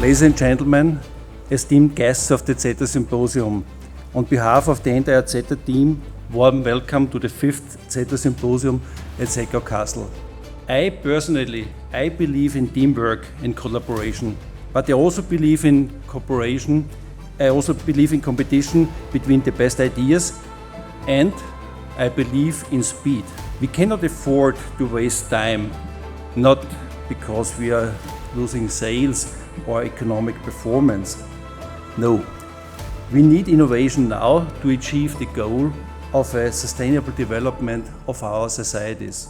Ladies and gentlemen, esteemed guests of the ZETA Symposium, on behalf of the entire ZETA team, warm welcome to the 5th ZETA Symposium at Seggau Castle. I believe in teamwork and collaboration, but I also believe in cooperation. I also believe in competition between the best ideas, and I believe in speed. We cannot afford to waste time, not because we are losing sales or economic performance. No, we need innovation now to achieve the goal of a sustainable development of our societies.